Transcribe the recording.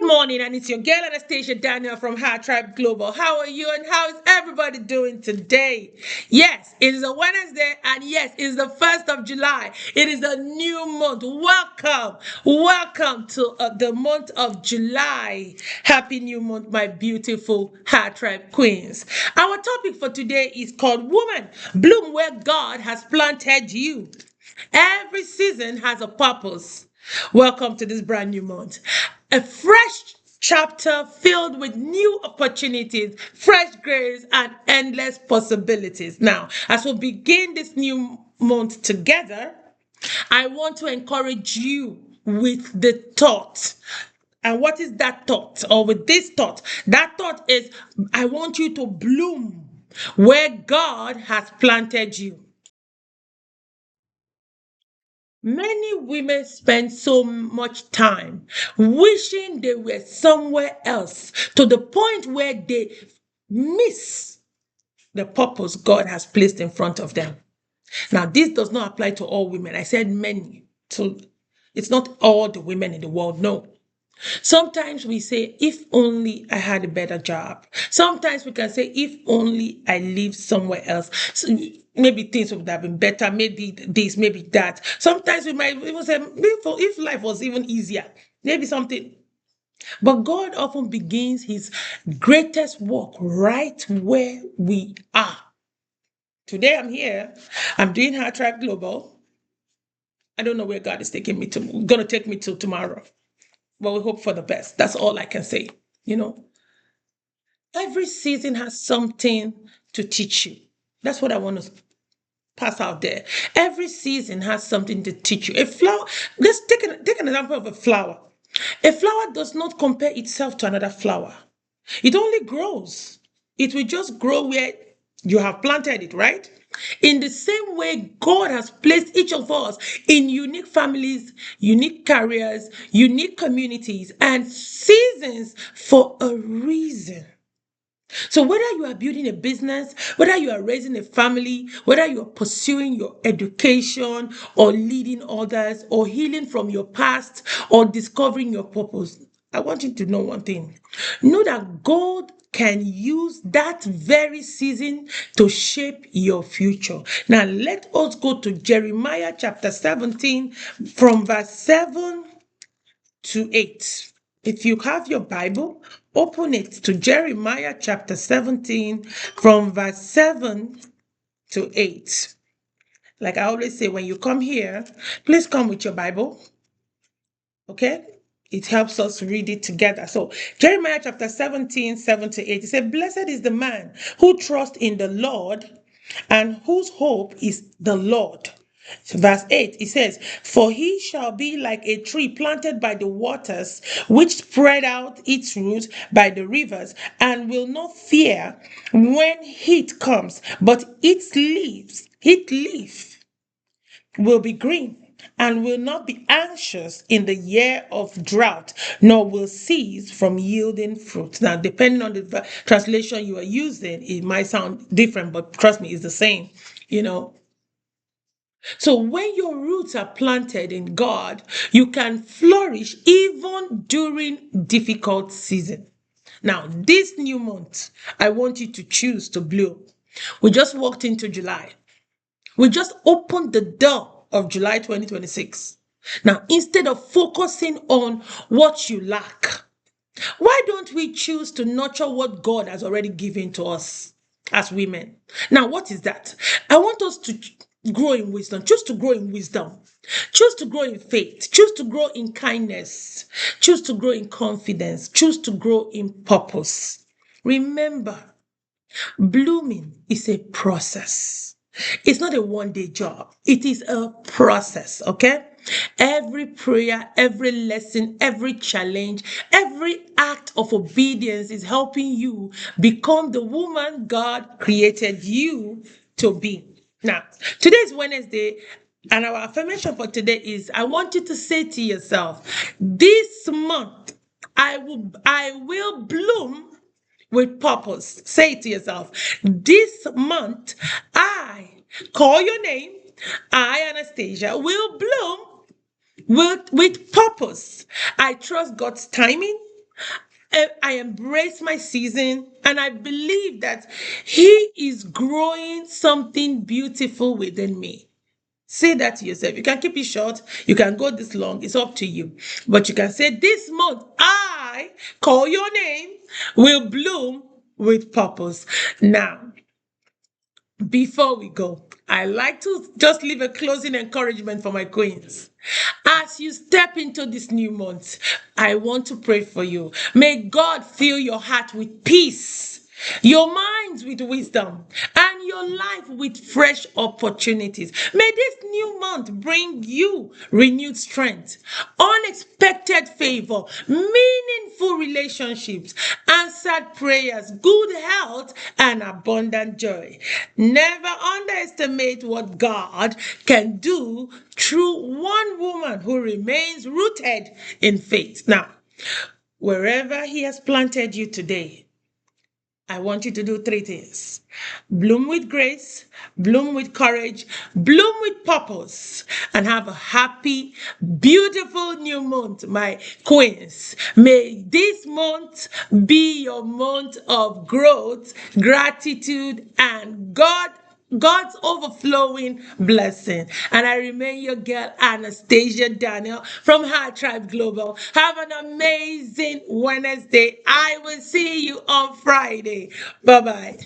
Morning, and it's your girl Anastasia Daniel from HerTribe Global. How are you and how is everybody doing today? Yes, it is a Wednesday, and yes, it is the 1st of July. It is a new month. Welcome to the month of July. Happy new month, my beautiful HerTribe queens. Our topic for today is called Woman, Bloom Where God Has Planted You. Every season has a purpose. Welcome to this brand new month. A fresh chapter filled with new opportunities, fresh grace, and endless possibilities. Now, as we begin this new month together, I want to encourage you with the thought. And what is that thought? Or with this thought? That thought is I want you to bloom where God has planted you. Many women spend so much time wishing they were somewhere else to the point where they miss the purpose God has placed in front of them. Now, this does not apply to all women. I said many. So it's not all the women in the world. No. Sometimes we say, if only I had a better job. Sometimes we can say, if only I lived somewhere else. So maybe things would have been better, maybe this, maybe that. Sometimes we might even say, if life was even easier, maybe something. But God often begins his greatest work right where we are. Today I'm here, I'm doing HerTribe Global. I don't know where God is taking me to, going to take me to tomorrow. But we hope for the best. That's all I can say. You know, every season has something to teach you. That's what I want to pass out there. Every season has something to teach you. A flower, let's take an example of a flower. A flower does not compare itself to another flower. It only grows. It will just grow where you have planted it, right? In the same way, God has placed each of us in unique families, unique careers, unique communities, and seasons for a reason. So, whether you are building a business, whether you are raising a family, whether you are pursuing your education or leading others or healing from your past or discovering your purpose, I want you to know one thing. Know that God can use that very season to shape your future. Now, let us go to Jeremiah chapter 17 from verse 7 to 8. If you have your Bible, open it to Jeremiah chapter 17 from verse 7 to 8. Like I always say, when you come here, please come with your Bible. Okay? It helps us read it together. So, Jeremiah chapter 17, 7 to 8. It said, Blessed is the man who trusts in the Lord and whose hope is the Lord. Verse 8, it says, For he shall be like a tree planted by the waters, which spread out its roots by the rivers, and will not fear when heat comes, but its leaf will be green and will not be anxious in the year of drought, nor will cease from yielding fruit. Now, depending on the translation you are using, it might sound different, but trust me, it's the same, you know. So when your roots are planted in God, you can flourish even during difficult season. Now, this new month, I want you to choose to bloom. We just walked into July. We just opened the door of July 2026. Now, instead of focusing on what you lack, why don't we choose to nurture what God has already given to us as women? Now, what is that? I want us to grow in wisdom. Choose to grow in wisdom. Choose to grow in faith. Choose to grow in kindness. Choose to grow in confidence. Choose to grow in purpose. Remember, blooming is a process. It's not a one-day job. It is a process, okay? Every prayer, every lesson, every challenge, every act of obedience is helping you become the woman God created you to be. Now, today is Wednesday, and our affirmation for today is I want you to say to yourself, this month I will bloom with purpose. Say it to yourself. This month, I call your name. I, Anastasia, will bloom with purpose. I trust God's timing. I embrace my season and I believe that He is growing something beautiful within me. Say that to yourself. You can keep it short. You can go this long. It's up to you. But you can say, this month, I call your name, will bloom with purpose. Now, before we go, I like to just leave a closing encouragement for my queens. As you step into this new month, I want to pray for you. May God fill your heart with peace, your minds with wisdom, and your life with fresh opportunities. May this new month bring you renewed strength, unexpected favor, meaningful relationships, answered prayers, good health, and abundant joy. Never underestimate what God can do through one woman who remains rooted in faith. Now, wherever He has planted you today, I want you to do three things: bloom with grace, bloom with courage, bloom with purpose, and have a happy, beautiful new month, my queens. May this month be your month of growth, gratitude, and God's overflowing blessing. And I remain your girl, Anastasia Daniel from HerTribe Global. Have an amazing Wednesday. I will see you on Friday. Bye bye.